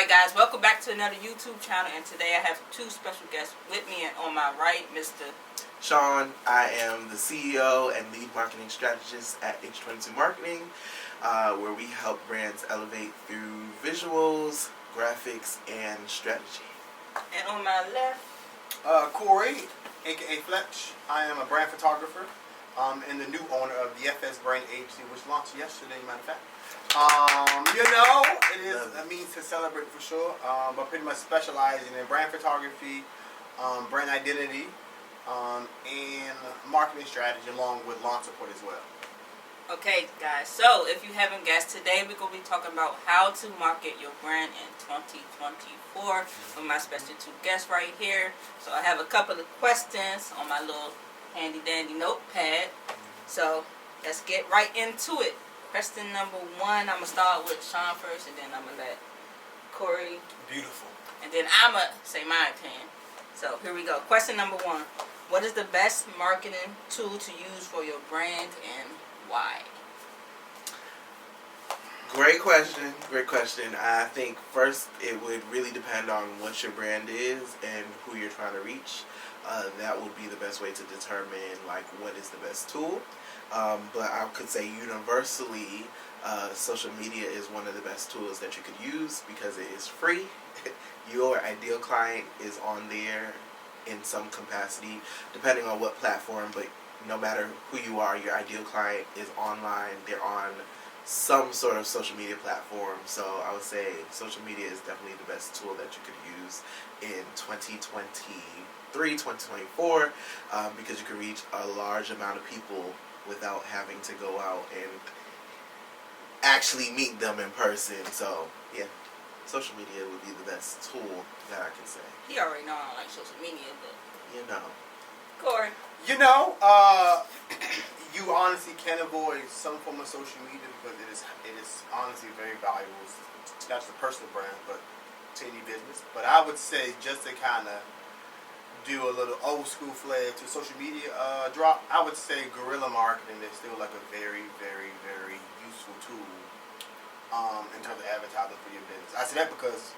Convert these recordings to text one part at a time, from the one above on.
Alright guys, welcome back to another YouTube channel, and today I have two special guests with me, and on my right, Mr. Sean. I am the CEO and lead marketing strategist at H22 Marketing, where we help brands elevate through visuals, graphics, and strategy. And on my left, Corey, aka Fletch. I am a brand photographer and the new owner of the FS Brand Agency, which launched yesterday, matter of fact. It is a means to celebrate for sure, but pretty much specializing in brand photography, brand identity, and marketing strategy, along with launch support as well. Okay guys, so if you haven't guessed, today we're going to be talking about how to market your brand in 2024 with my special two guests right here. So I have a couple of questions on my little handy dandy notepad, so let's get right into it. Question number one, I'm going to start with Sean first, and then I'm going to let Corey. Beautiful. And then I'm going to say my opinion. So here we go. Question number one. What is the best marketing tool to use for your brand, and why? Great question. Great question. I think first it would really depend on what your brand is and who you're trying to reach. That would be the best way to determine like what is the best tool. But I could say universally, social media is one of the best tools that you could use because it is free. Your ideal client is on there in some capacity, depending on what platform, but no matter who you are, your ideal client is online. They're on some sort of social media platform. So I would say social media is definitely the best tool that you could use in 2023, 2024, because you can reach a large amount of people without having to go out and actually meet them in person. So yeah, social media would be the best tool that I can say. He already know I don't like social media, but You know. Corey. You honestly can avoid some form of social media because it is honestly very valuable, not just a personal brand, but to any business. But I would say just to kind of do a little old school flair to social media drop, I would say guerrilla marketing is still like a very, very, very useful tool in terms of advertising for your business. I say that because,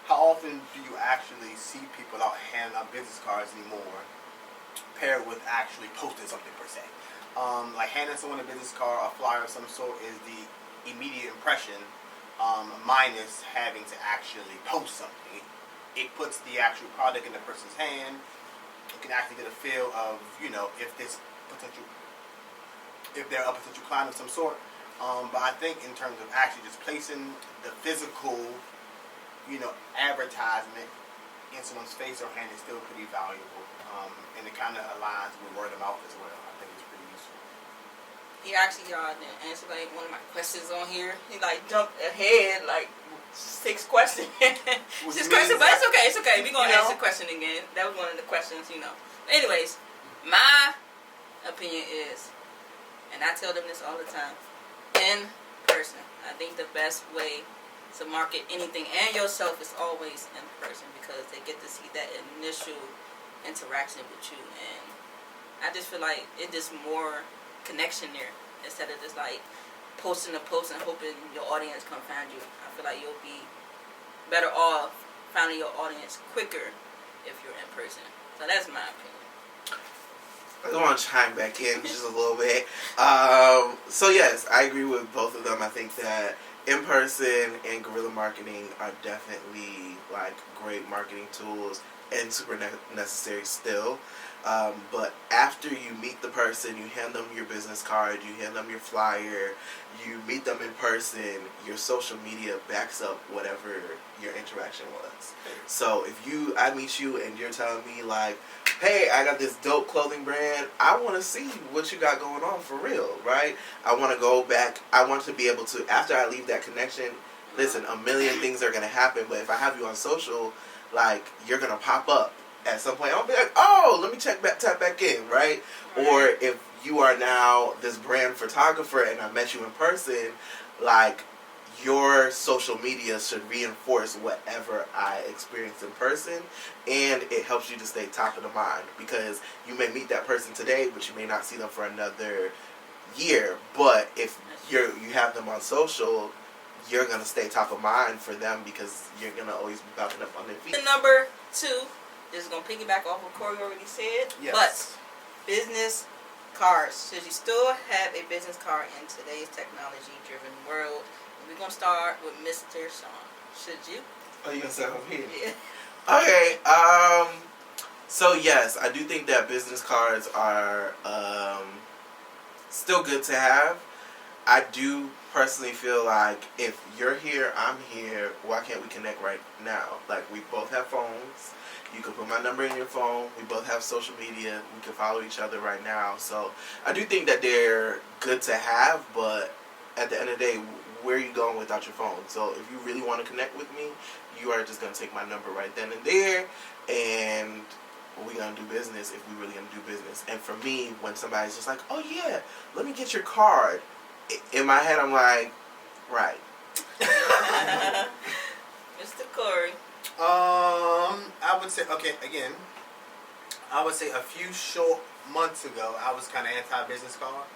how often do you actually see people out handing out business cards anymore paired with actually posting something per se? Like handing someone a business card, a flyer of some sort is the immediate impression, minus having to actually post something. It puts the actual product in the person's hand. You can actually get a feel of, if they're a potential client of some sort. But I think in terms of actually just placing the physical, advertisement in someone's face or hand is still pretty valuable. And it kind of aligns with word of mouth as well. I think it's pretty useful. He actually didn't answer like one of my questions on here. He like jumped ahead like 6 questions. 6 questions, but it's okay. It's okay. We're gonna answer the question again. That was one of the questions, Anyways, my opinion is, and I tell them this all the time, in person. I think the best way to market anything and yourself is always in person because they get to see that initial interaction with you, and I just feel like it just more connection there instead of just like posting a post and hoping your audience come find you. I feel like you'll be better off finding your audience quicker if you're in person. So that's my opinion. I want to chime back in just a little bit. So yes, I agree with both of them. I think that in-person and guerrilla marketing are definitely like great marketing tools and super necessary still. But after you meet the person, you hand them your business card, you hand them your flyer, you meet them in person, your social media backs up whatever your interaction was. So if I meet you and you're telling me like, hey, I got this dope clothing brand, I want to see what you got going on for real, right? I want to go back, I want to be able to, after I leave that connection, listen, a million things are going to happen, but if I have you on social, like, you're going to pop up at some point. I'll be like, oh, let me tap back in, right? Or if you are now this brand photographer and I met you in person, like, your social media should reinforce whatever I experienced in person, and it helps you to stay top of the mind because you may meet that person today, but you may not see them for another year. But if you have them on social, you're going to stay top of mind for them because you're going to always be bouncing up on their feet. Number 2, this is going to piggyback off what Corey already said. Yes. But business cards. Should you still have a business card in today's technology-driven world? We're going to start with Mr. Sean. Should you? Oh, you going to say over here? Yeah. Okay. So, yes, I do think that business cards are still good to have. I do personally feel like if you're here, I'm here, why can't we connect right now? Like, we both have phones. You can put my number in your phone. We both have social media. We can follow each other right now. So I do think that they're good to have, but at the end of the day, where are you going without your phone? So if you really want to connect with me, you are just going to take my number right then and there, and we're going to do business if we really going to do business. And for me, when somebody's just like, oh yeah, let me get your card, in my head I'm like, right. Mr. Corey. I would say, okay, again, I would say a few short months ago, I was kind of anti-business card,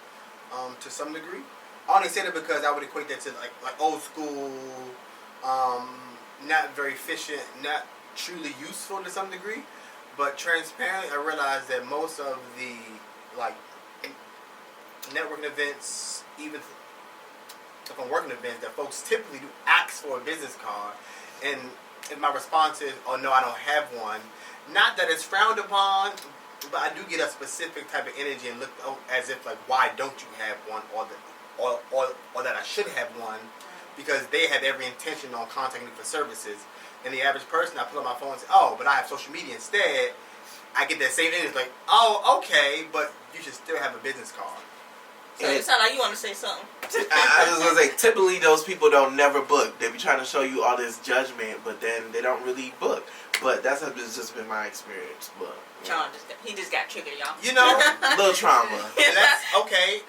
to some degree. I only say that because I would equate that to like old school, not very efficient, not truly useful to some degree. But transparently, I realized that most of the like networking events, even if I'm working events, that folks typically do ask for a business card, and if my response is, "Oh no, I don't have one," not that it's frowned upon, but I do get a specific type of energy and look as if like, why don't you have one, or that I should have one, because they have every intention on contacting me for services. And the average person, I pull up my phone and say, "Oh, but I have social media instead." I get that same energy, like, "Oh, okay, but you should still have a business card." So it sounds like you want to say something. I was going to say, typically those people don't never book. They be trying to show you all this judgment, but then they don't really book. But that's just been my experience. But Sean just got triggered, y'all. You know, a little trauma. And that's okay.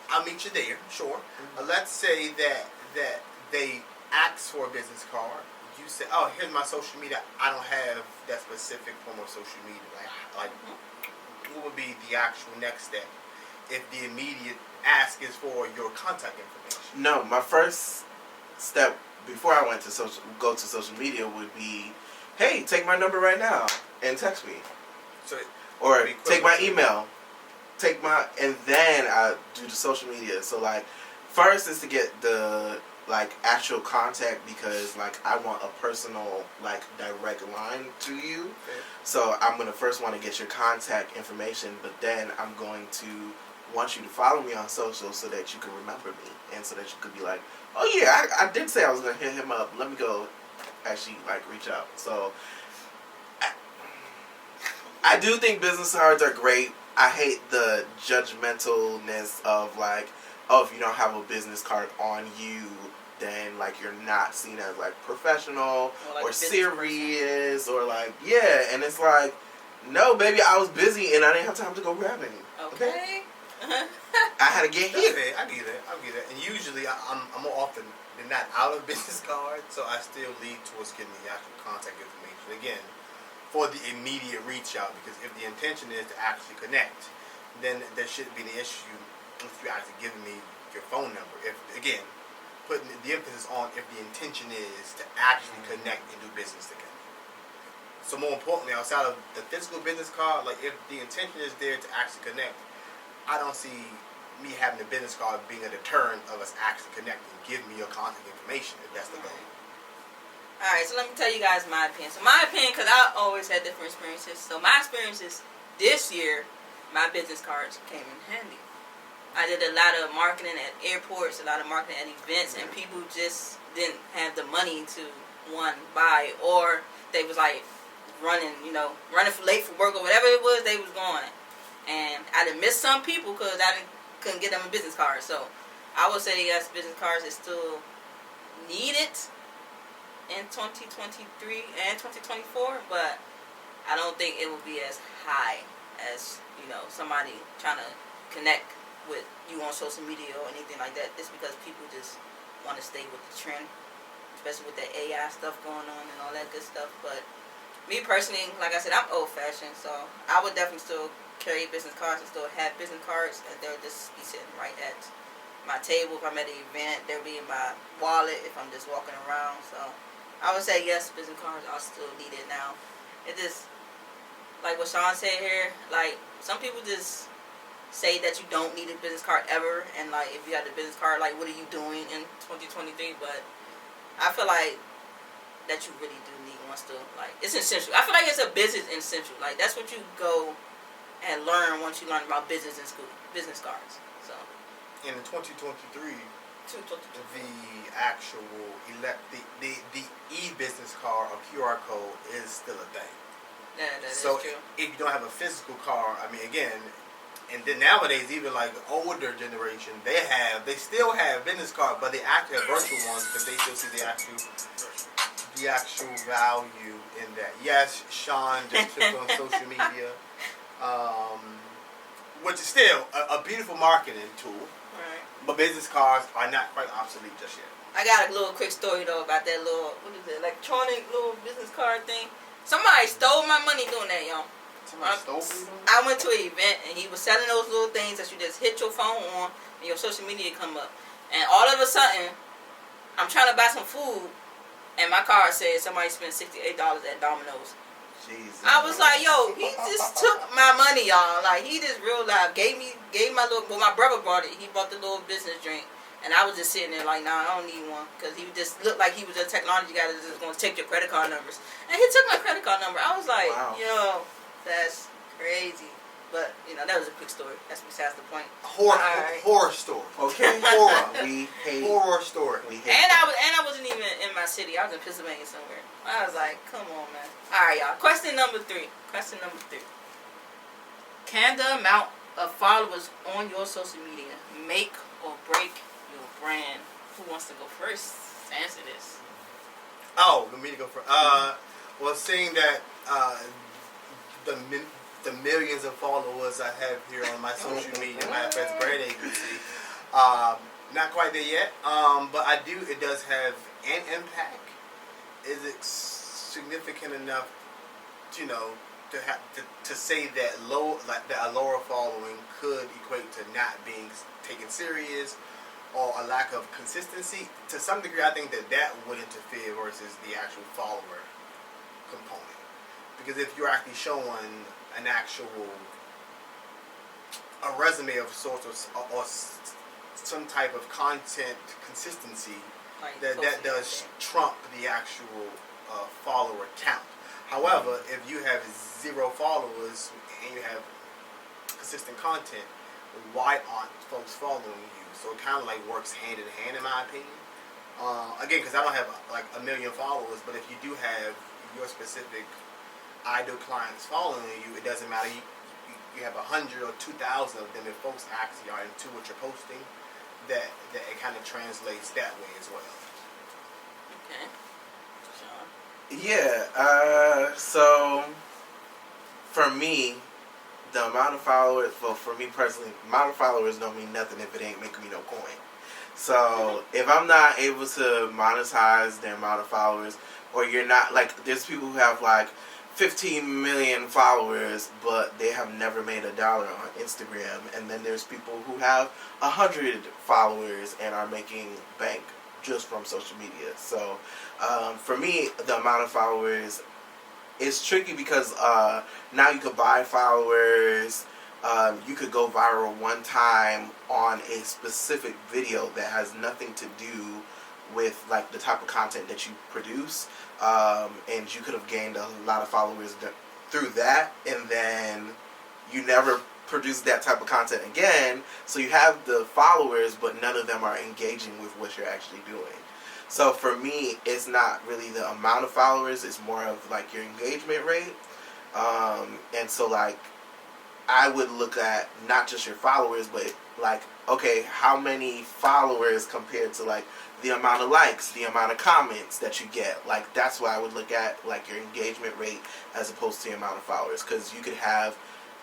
I'll meet you there, sure. Let's say that they ask for a business card. You say, "Oh, here's my social media. I don't have that specific form of social media." Like, what would be the actual next step if the immediate ask is for your contact information? No, my first step before I went to go to social media would be, "Hey, take my number right now and text me," So, or take my email, and then I do the social media. So like, first is to get the like actual contact, because like I want a personal like direct line to you. Okay. So I'm gonna first want to get your contact information, but then I'm going to want you to follow me on social so that you can remember me, and so that you could be like, "Oh yeah, I did say I was gonna hit him up. Let me go actually like reach out." So I do think business cards are great. I hate the judgmentalness of like, oh, if you don't have a business card on you, then like you're not seen as like professional or serious or like, yeah. And it's like, no, baby, I was busy and I didn't have time to go grab any. Okay. I had to get here. I get that. And usually I'm more often than not out of business cards, so I still lead towards getting the actual contact information. Again, for the immediate reach out, because if the intention is to actually connect, then there shouldn't be the issue if you actually giving me your phone number. If, again, putting the emphasis on if the intention is to actually connect and do business together. So more importantly, outside of the physical business card, like if the intention is there to actually connect, I don't see me having a business card being a deterrent of us actually connecting. Give me your contact information if that's the goal. Alright, so let me tell you guys my opinion. So my opinion, because I always had different experiences. So my experiences this year, my business cards came in handy. I did a lot of marketing at airports, a lot of marketing at events, and people just didn't have the money to, one, buy, or they was like running late for work or whatever it was they was going. And I done missed some people because couldn't get them a business card. So I would say yes, business cards is still needed in 2023 and 2024, but I don't think it will be as high as, somebody trying to connect with you on social media or anything like that. It's because people just want to stay with the trend, especially with the AI stuff going on and all that good stuff. But me personally, like I said, I'm old-fashioned, so I would definitely still carry business cards and still have business cards, and they'll just be sitting right at my table if I'm at an event. They'll be in my wallet if I'm just walking around. So I would say yes, business cards are still needed now. It just, like what Sean said here, like some people just say that you don't need a business card ever, and like if you have the business card, like what are you doing in 2023? But I feel like that you really do need one still. Like it's essential. I feel like it's a business essential. Like that's what you go and learn once you learn about business in school, business cards. So in 2023, the actual the e-business card or QR code is still a thing. Yeah, that is so true. If you don't have a physical card, I mean, again, and then nowadays, even like the older generation, they still have business cards, but they actually have virtual ones because they still see the actual value in that. Yes, Sean just took on social media, which is still a beautiful marketing tool. Right. But business cards are not quite obsolete just yet. I got a little quick story though about that little, what is it, electronic little business card thing. Somebody stole my money doing that, y'all. Somebody stole from you? I went to an event and he was selling those little things that you just hit your phone on and your social media come up. And all of a sudden, I'm trying to buy some food and my card said somebody spent $68 at Domino's. Jesus. I was like, yo, he just took my money, y'all. Like, he just real life gave my little, well, my brother bought it. He bought the little business drink. And I was just sitting there like, nah, I don't need one. Because he just looked like he was a technology guy that's just going to take your credit card numbers. And he took my credit card number. I was like, wow. Yo, that's crazy. But, that was a quick story. That's besides the point. Horror story. Okay. Horror. We hate. Horror story. We hate. And I wasn't even in my city. I was in Pennsylvania somewhere. I was like, come on, man. All right, y'all. Question number 3. Can the amount of followers on your social media make or break your brand? Who wants to go first to answer this? Oh, for me to go first. Well, seeing that the millions of followers I have here on my social media, my FS brand agency, not quite there yet. But it does have an impact. Is it significant enough, to say that a lower following could equate to not being taken serious or a lack of consistency? To some degree, I think that would interfere versus the actual follower component. Because if you're actually showing a resume of sorts or some type of content consistency, Like that does trump the actual follower count. However, if you have 0 followers and you have consistent content, why aren't folks following you? So it kind of like works hand in hand, in my opinion. Again, because I don't have like 1 million followers, but if you do have your specific ideal clients following you, it doesn't matter. You have 100 or 2,000 of them. If folks actually are into what you're posting, that it kind of translates that way as well. Okay. Sean? Yeah. So for me, the amount of followers, well, for me personally, amount of followers don't mean nothing if it ain't making me no coin. So if I'm not able to monetize the amount of followers, or you're not, like, there's people who have like 15 million followers, but they have never made $1 on Instagram. And then there's people who have 100 followers and are making bank just from social media. So for me, the amount of followers is tricky because now you could buy followers. You could go viral one time on a specific video that has nothing to do with like the type of content that you produce, and you could have gained a lot of followers through that, and then you never produce that type of content again. So you have the followers, but none of them are engaging with what you're actually doing. So for me, it's not really the amount of followers; it's more of like your engagement rate. And so like I would look at not just your followers, but like, okay, how many followers compared to like the amount of likes, the amount of comments that you get. Like that's why I would look at like your engagement rate as opposed to the amount of followers, because you could have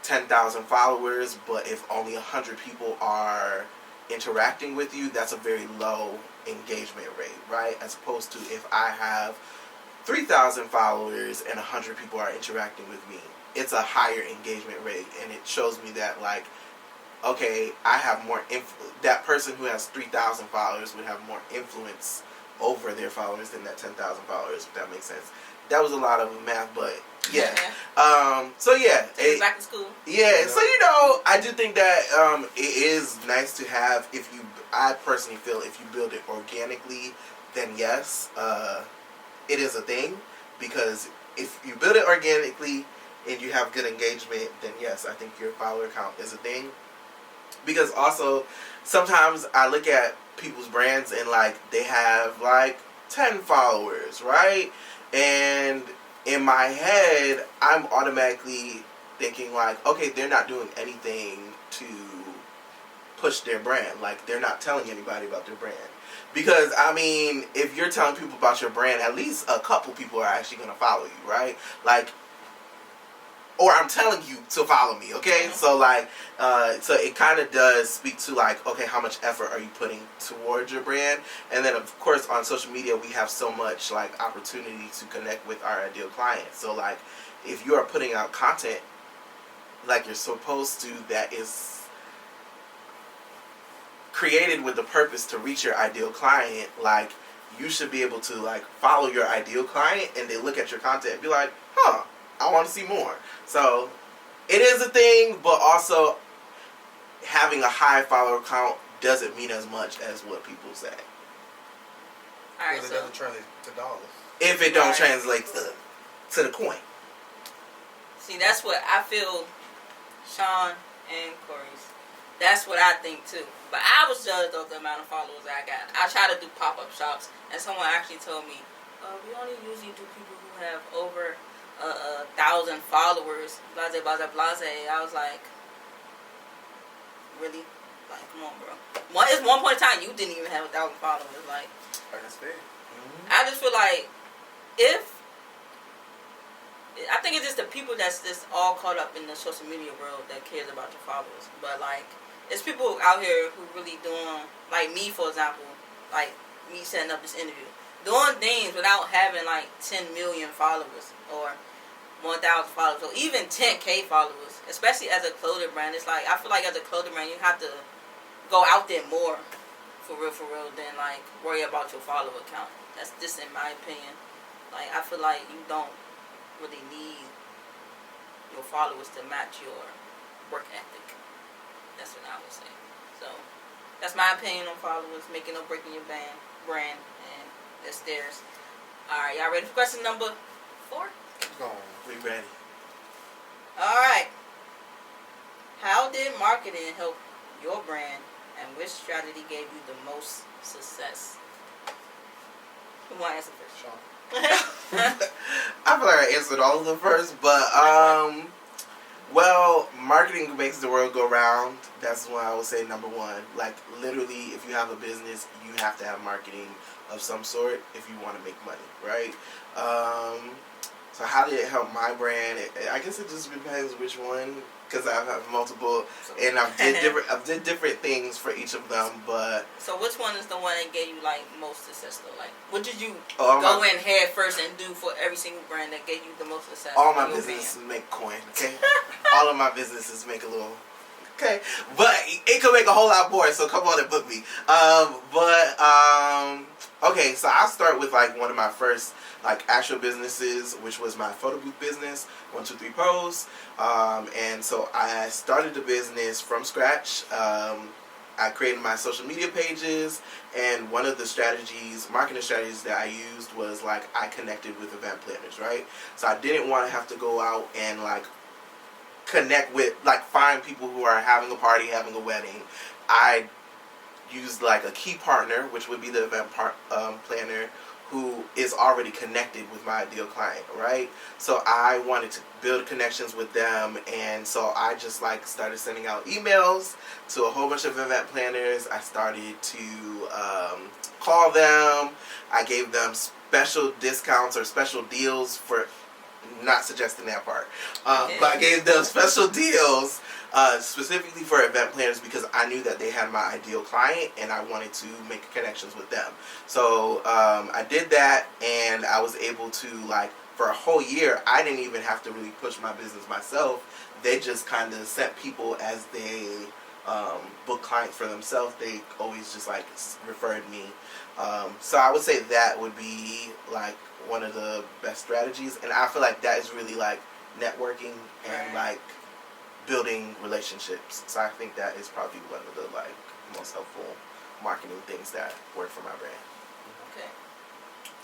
10,000 followers, but if only 100 people are interacting with you, that's a very low engagement rate, right? As opposed to if I have 3,000 followers and 100 people are interacting with me, it's a higher engagement rate, and it shows me that like okay, I have more that person who has 3,000 followers would have more influence over their followers than that 10,000 followers, if that makes sense. That was a lot of math, but yeah. So yeah. Back to school. Yeah, so I do think that it is nice to have, I personally feel if you build it organically, then yes, it is a thing. Because if you build it organically and you have good engagement, then yes, I think your follower count is a thing. Because also, sometimes I look at people's brands and like they have like 10 followers, right? And in my head, I'm automatically thinking like, okay, they're not doing anything to push their brand. Like, they're not telling anybody about their brand. Because, I mean, if you're telling people about your brand, at least a couple people are actually going to follow you, right? Like, or I'm telling you to follow me, okay? So, like, so it kind of does speak to, like, okay, how much effort are you putting towards your brand? And then, of course, on social media, we have so much, like, opportunity to connect with our ideal clients. So, like, if you are putting out content like you're supposed to, that is created with the purpose to reach your ideal client, like, you should be able to, like, follow your ideal client and they look at your content and be like, huh, I want to see more. So it is a thing, but also having a high follower count doesn't mean as much as what people say. Alright, because it doesn't translate to dollars. If it don't translate to the coin. See, that's what I feel, Sean and Corey's. That's what I think too. But I was judged off the amount of followers I got. I try to do pop-up shops, and someone actually told me, we only usually do people who have over 1,000 followers, blase, blase, blase. I was like, really? Like, come on, bro. It's one point in time you didn't even have 1,000 followers. Like, That's fair. I just feel like I think it's just the people that's just all caught up in the social media world that cares about your followers. But like, it's people out here who really doing, like me, for example, like me setting up this interview, doing things without having like 10 million followers or 1,000 followers or even 10K followers. Especially as a clothing brand, it's like, I feel like as a clothing brand, you have to go out there more, for real, than like worry about your follower count. That's just in my opinion. Like, I feel like you don't really need your followers to match your work ethic. That's what I would say. So that's my opinion on followers, making or breaking your brand, and that's theirs. Alright, y'all ready for question number 4? Keep going. We ready. Alright. How did marketing help your brand, and which strategy gave you the most success? Who want to answer first? Sean. I feel like I answered all of them first, but well, marketing makes the world go round. That's why I would say number 1. Like, literally, if you have a business, you have to have marketing of some sort if you want to make money, right? So how did it help my brand? I guess it just depends which one, because I have multiple, and I did different things for each of them. But so which one is the one that gave you like most success though? Like, what did you go in head first and do for every single brand that gave you the most success? All my businesses make coin, okay? All of my businesses make a little, okay? But it could make a whole lot more, so come on and book me. Okay, so I'll start with like one of my first like actual businesses, which was my photo booth business, 123 Pros. And so I started the business from scratch. I created my social media pages, and one of the marketing strategies that I used was like I connected with event planners, right? So I didn't want to have to go out and like connect with, like, find people who are having a party, having a wedding. I used like a key partner, which would be the event planner, who is already connected with my ideal client, right? So I wanted to build connections with them, and so I just like started sending out emails to a whole bunch of event planners. I started to call them. I gave them special discounts or special deals for, not suggesting that part, but I gave them special deals specifically for event planners because I knew that they had my ideal client and I wanted to make connections with them. So I did that, and I was able to, like, for a whole year, I didn't even have to really push my business myself. They just kind of sent people as they book clients for themselves. They always just like referred me. So I would say that would be like one of the best strategies, and I feel like that is really like networking and like building relationships. So I think that is probably one of the like most helpful marketing things that work for my brand. Okay.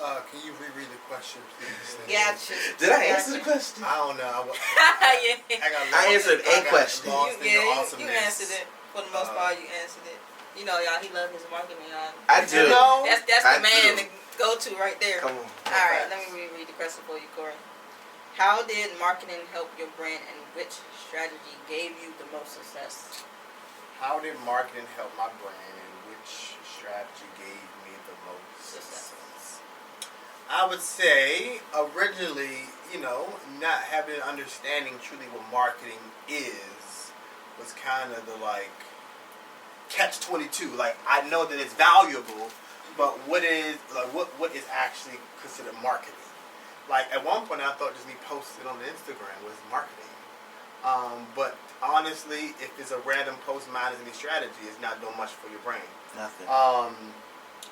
Can you reread the question, please? Gotcha. Did I answer the question? I don't know. I answered a question. You answered it. For the most part, you answered it. You know, y'all, he loves his marketing, y'all. I do. That's the man to go to right there. Come on. All right, let me reread the question for you, Corey. How did marketing help your brand, and which strategy gave you the most success? How did marketing help my brand, and which strategy gave me the most success? I would say originally, not having an understanding truly what marketing is was kind of the like catch-22. Like, I know that it's valuable, but what is actually considered marketing? Like, at one point I thought just me posting on the Instagram was marketing. But honestly, if it's a random post minus any strategy, it's not doing much for your brand. Nothing.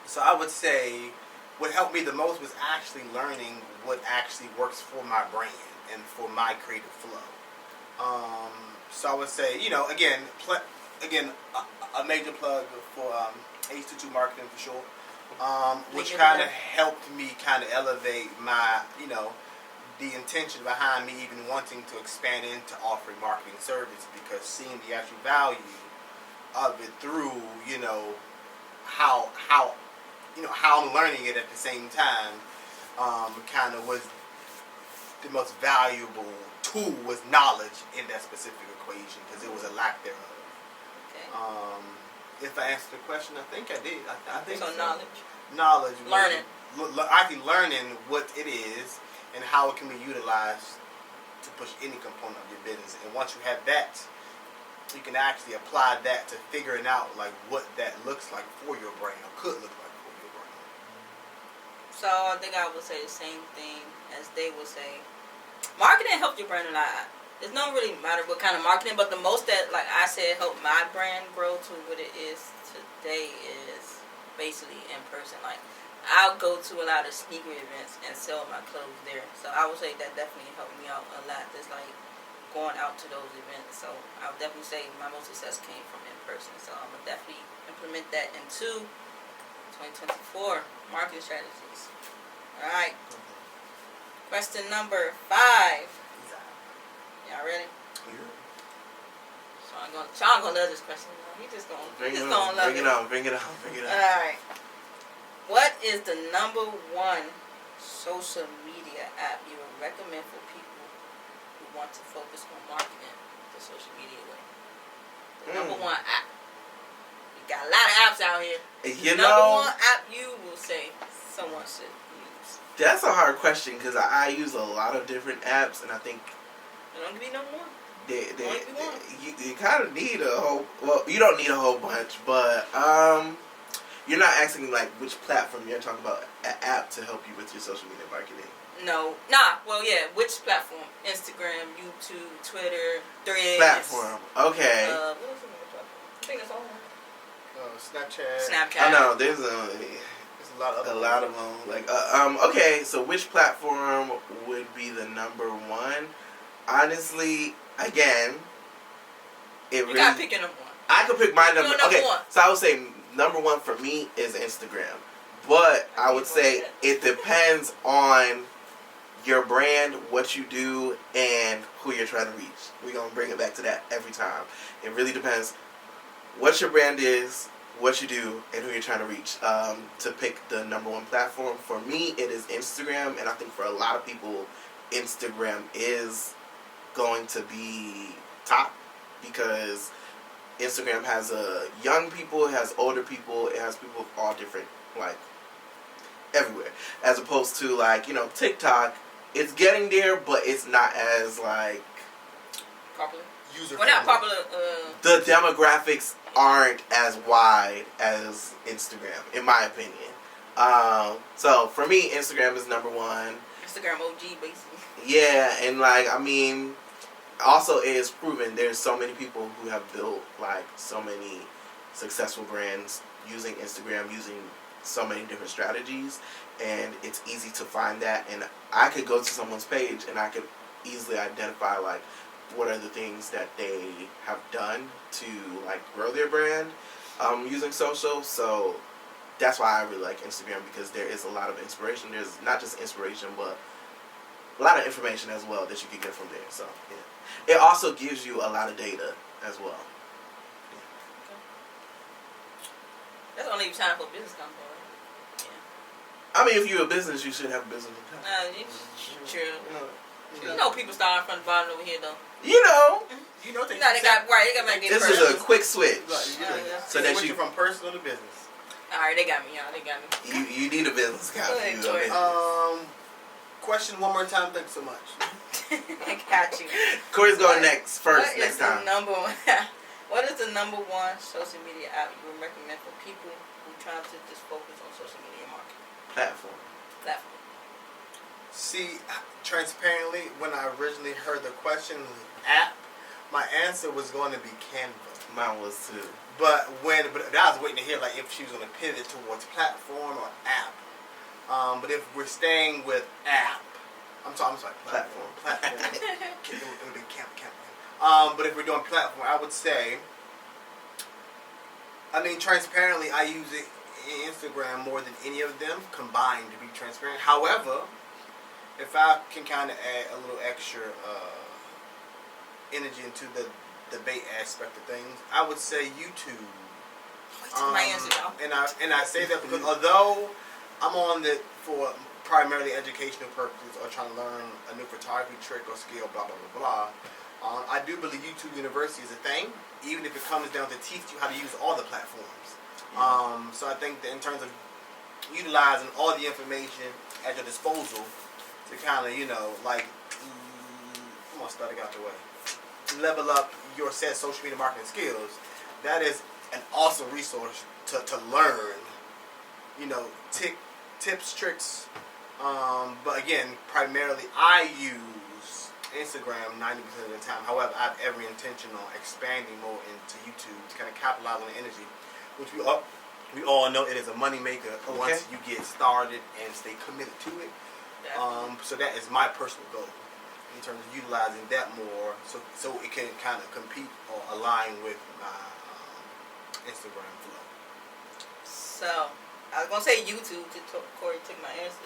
So I would say what helped me the most was actually learning what actually works for my brand and for my creative flow. So I would say, again, a major plug for H22 marketing for sure, which kind of helped me kind of elevate my, the intention behind me even wanting to expand into offering marketing service, because seeing the actual value of it through, how I'm learning it at the same time, kind of was the most valuable tool was knowledge in that specific equation, because it was a lack thereof. Okay. If I answered the question, I think I did. I think so. Knowledge. Knowledge. Learning. Actually learning what it is and how it can be utilized to push any component of your business. And once you have that, you can actually apply that to figuring out like what that looks like for your brand, or could look like for your brand. So I think I would say the same thing as they would say. Marketing helped your brand a lot. It don't really matter what kind of marketing, but the most that, like I said, helped my brand grow to what it is today is basically in person. Like, I'll go to a lot of sneaker events and sell my clothes there. So I would say that definitely helped me out a lot. Just like going out to those events. So I would definitely say my most success came from in person. So I'm gonna definitely implement that into 2024 marketing strategies. All right. Question number 5. Y'all ready? Yeah. Sean gonna love this question. He just gonna love it. Bring it on. All right. What is the number one social media app you would recommend for people who want to focus on marketing the social media way? The number one app. We got a lot of apps out here. Number one app you will say someone should use. That's a hard question, because I use a lot of different apps, and I think It don't be number one. You kind of need a whole. Well, you don't need a whole bunch, but you're not asking like which platform. You're talking about an app to help you with your social media marketing. No, nah. Well, yeah. Which platform? Instagram, YouTube, Twitter, Threads. Platform. Okay. What is another platform? I think that's all. Snapchat. I know there's a lot of them. Like okay, so which platform would be the number one? Honestly, again, You gotta pick your number one. I could pick my number. Okay, one. so I would say number one for me is Instagram, but I would say it depends on your brand, what you do, and who you're trying to reach. We're gonna bring it back to that every time. It really depends what your brand is, what you do, and who you're trying to reach. To pick the number one platform, for me, it is Instagram, and I think for a lot of people, Instagram is going to be top, because Instagram has young people, it has older people, it has people of all different, like, everywhere. As opposed to, like, TikTok, it's getting there, but it's not as, like, Popular. User-friendly. Well, not popular. The demographics aren't as wide as Instagram, in my opinion. So, for me, Instagram is number one. Instagram OG, basically. Yeah, and, like, I mean, also it is proven there's so many people who have built like so many successful brands using Instagram, using so many different strategies, and it's easy to find that. And I could go to someone's page and I could easily identify like what are the things that they have done to like grow their brand using social. So that's why I really like Instagram, because there is a lot of inspiration. There's not just inspiration, but a lot of information as well that you can get from there. So yeah, it also gives you a lot of data as well. That's only time for business comes for. I mean, if you're a business, you should have a business account. True. You know, people starting from the bottom over here, though. You know. You know they got back in This is a quick switch. So that you from personal to business. All right, they got me, y'all. They got me. You need a business account. Question one more time. Thanks so much. I got you. Corey's going next next time. What is the number one social media app you would recommend for people who try to just focus on social media marketing? Platform. See, transparently, when I originally heard the question, app, my answer was going to be Canva. Mine was too. But I was waiting to hear like if she was going to pivot towards platform or app. But if we're staying with app, I'm sorry, platform. It would be Canva. But if we're doing platform, I would say, I mean, transparently, I use it Instagram more than any of them combined, to be transparent. However, if I can kind of add a little extra energy into the debate aspect of things, I would say YouTube. And I say that because although I'm on it for primarily educational purposes or trying to learn a new photography trick or skill, blah, blah, blah, blah, I do believe YouTube University is a thing, even if it comes down to teach you how to use all the platforms. So I think that in terms of utilizing all the information at your disposal to kind of, come on, start it out the way, level up your said social media marketing skills, that is an awesome resource to learn, tips, tricks. But again, primarily I use Instagram 90% of the time. However, I have every intention on expanding more into YouTube to kind of capitalize on the energy, which we all know it is a money maker once you get started and stay committed to it. So that is my personal goal in terms of utilizing that more, so it can kind of compete or align with my Instagram flow. So I was gonna say YouTube. Corey took my answer.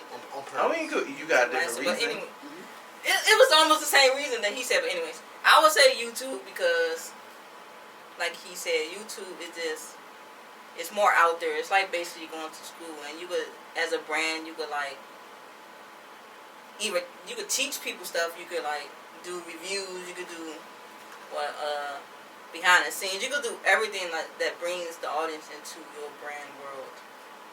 I mean, you got a different reason. But anyway, it was almost the same reason that he said. But anyways, I would say YouTube because, like he said, YouTube is just, it's more out there. It's like basically going to school, and you could, as a brand, you could like, either you could teach people stuff. You could like do reviews. You could do behind the scenes. You could do everything like that brings the audience into your brand world,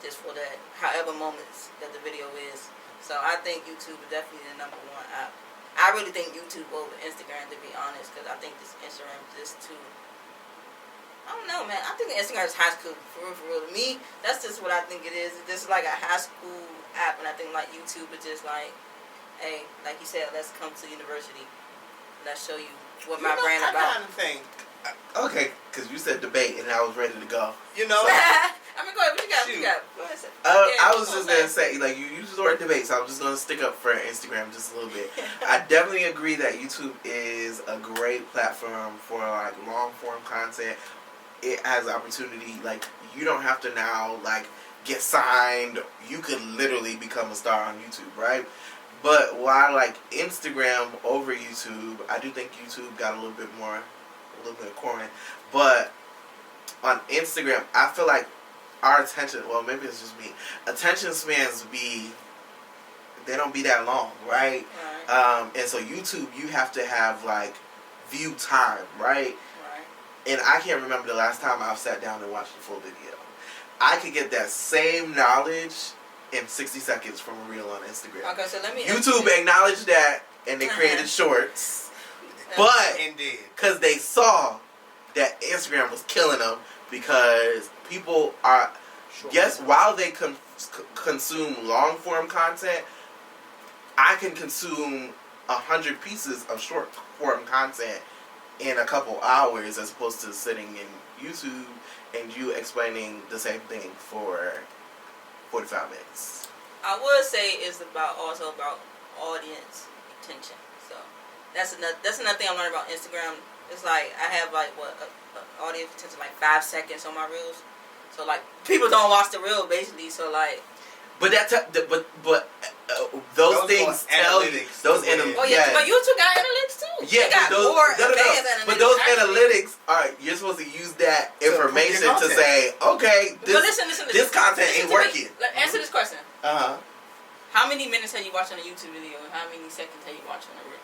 just for that however moments that the video is. So I think YouTube is definitely the number one app. I really think YouTube over Instagram, to be honest, because I think this Instagram is just too, I don't know, man. I think Instagram is high school, for real. To me, that's just what I think it is. It's just like a high school app, and I think like YouTube is just like, hey, like you said, let's come to university. Let's show you what my brand about. I kind of think. Okay, because you said debate, and I was ready to go. I mean, go ahead. What you got? What you got? Go ahead. I was just going to say, like, you used the word debate, so I'm just going to stick up for Instagram just a little bit. I definitely agree that YouTube is a great platform for, like, long-form content. It has the opportunity, like, you don't have to now, like, get signed. You could literally become a star on YouTube, right? But while, like, Instagram over YouTube, I do think YouTube got a little bit of corn. But on Instagram, I feel like our attention, well, maybe it's just me, attention spans they don't be that long, right? And so YouTube, you have to have, like, view time, right? And I can't remember the last time I've sat down and watched a full video. I could get that same knowledge in 60 seconds from a reel on Instagram. Okay, so let me... YouTube acknowledged that, and they created shorts. But, because they saw that Instagram was killing them, because people are, while they consume long-form content, I can consume 100 pieces of short form content in a couple hours as opposed to sitting in YouTube and you explaining the same thing for 45 minutes. I would say it's also about audience attention. So that's another thing I'm learning about Instagram. It's like I have like audience attention like 5 seconds on my reels. So like people don't watch the reel basically. So like. But those things tell you those analytics. Oh yeah, but YouTube got analytics too. Yeah, they got more advanced analytics. But those analytics are you're supposed to use that information to say, okay, this content ain't working. Answer this question. How many minutes have you watched on a YouTube video, and how many seconds have you watched on a reel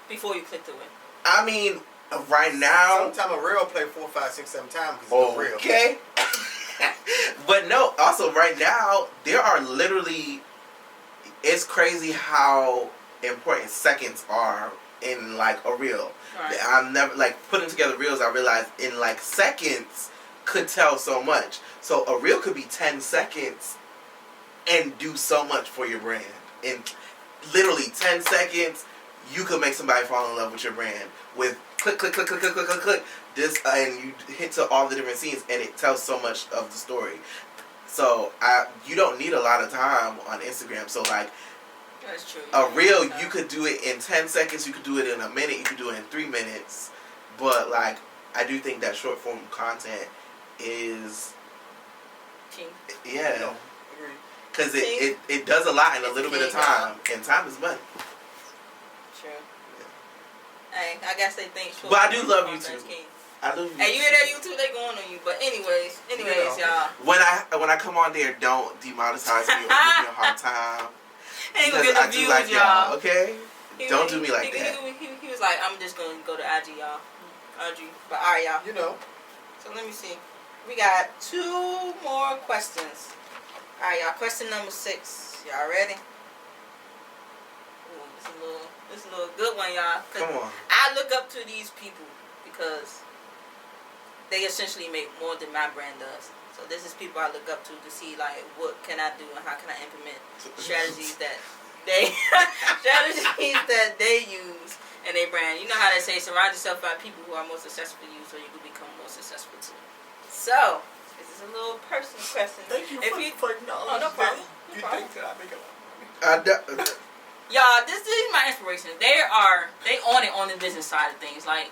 before you click the win? I mean, right now. Sometimes a reel play 4, 5, 6, 7 times because it's no reel. Okay. But no, also right now, there are literally, it's crazy how important seconds are in like a reel. Right. I'm never, like putting together reels, I realized in like seconds could tell so much. So a reel could be 10 seconds and do so much for your brand. In literally 10 seconds, you could make somebody fall in love with your brand with click, click, click, click, click, click, click, click. This and you hit to all the different scenes, and it tells so much of the story. So you don't need a lot of time on Instagram. So like, that's true. A reel, you could do it in 10 seconds. You could do it in a minute. You could do it in 3 minutes. But like, I do think that short form content is, King. yeah, No, because it does a lot in a little bit of time, and time is money. True. Hey, I guess they think short. But I do love YouTube. King. I love YouTube. Hey, you hear that YouTube? They going on you. But anyways, y'all. When I come on there, don't demonetize me or give me a hard time. Ain't gonna Because get I the do views, like y'all. Okay? Don't do me like that. He was like, I'm just gonna go to IG, y'all. IG. But alright, y'all. You know. So let me see. We got 2 more questions. Alright, y'all. Question number 6. Y'all ready? Ooh, this is a little good one, y'all. Come on. I look up to these people because they essentially make more than my brand does. So this is people I look up to see like what can I do and how can I implement strategies that they use in their brand. You know how they say surround yourself by people who are more successful than you so you can become more successful too. So this is a little personal question. Thank you for acknowledging no problem. You think that I make a lot of money? Y'all, this is my inspiration. They on it on the business side of things. Like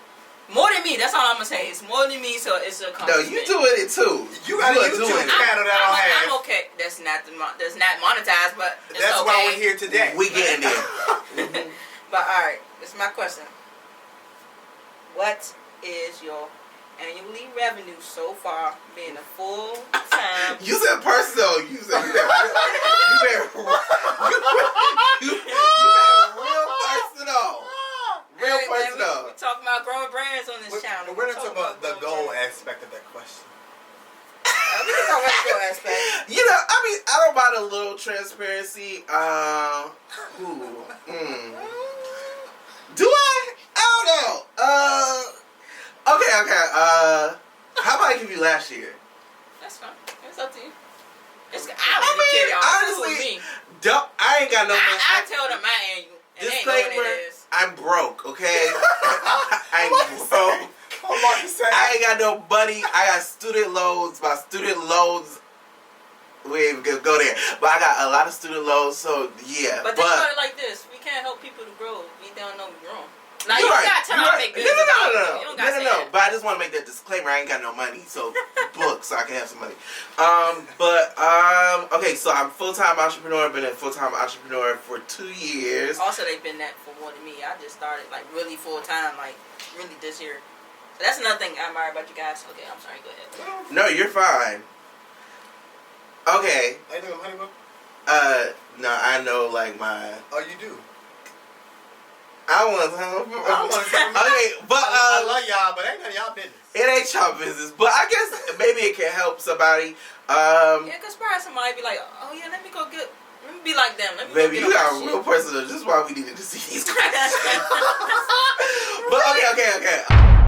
more than me. That's all I'm gonna say. It's more than me, so it's a compliment. No, you doing it too. You got a YouTube channel that I don't have. I'm okay. That's not monetized, but it's that's okay. why we're here today. We getting there. But all right, this is my question. What is your annually revenue so far being a full time? You said personal. You said real personal. Real personal. We talking about growing brands on this channel. We're going to talk about the goal aspect of that question. We can talk about the goal aspect. You know, I mean, I don't mind a little transparency. Do I? I don't know. Okay. How about I give you last year? That's fine. It's up to you. Honestly, I ain't got no money. I tell them my annual. And Disclaimer, they ain't I'm broke, okay? I'm broke. I ain't got no money. I got student loans. My student loans, we ain't gonna go there. But I got a lot of student loans, so yeah. But think about it like this. We can't help people to grow if we don't know we're wrong. Like, you don't gotta tell them to make good. No. But I just want to make that disclaimer. I ain't got no money, so book, so I can have some money. Okay, so I'm full-time entrepreneur. I've been a full-time entrepreneur for 2 years. Also, they've been that for more than me. I just started, like, really full-time, like, really this year. So that's another thing I admire about you guys. Okay, I'm sorry, go ahead. No, you're fine. Okay. Are you doing honey book? No, I know, like, my... Oh, you do? I want to tell okay, but I love y'all, but ain't none of y'all business. It ain't y'all business, but I guess maybe it can help somebody. Yeah, cause probably somebody be like, oh yeah, let me be like them. Baby, you got a real personal. This is why we needed to see these questions. But okay.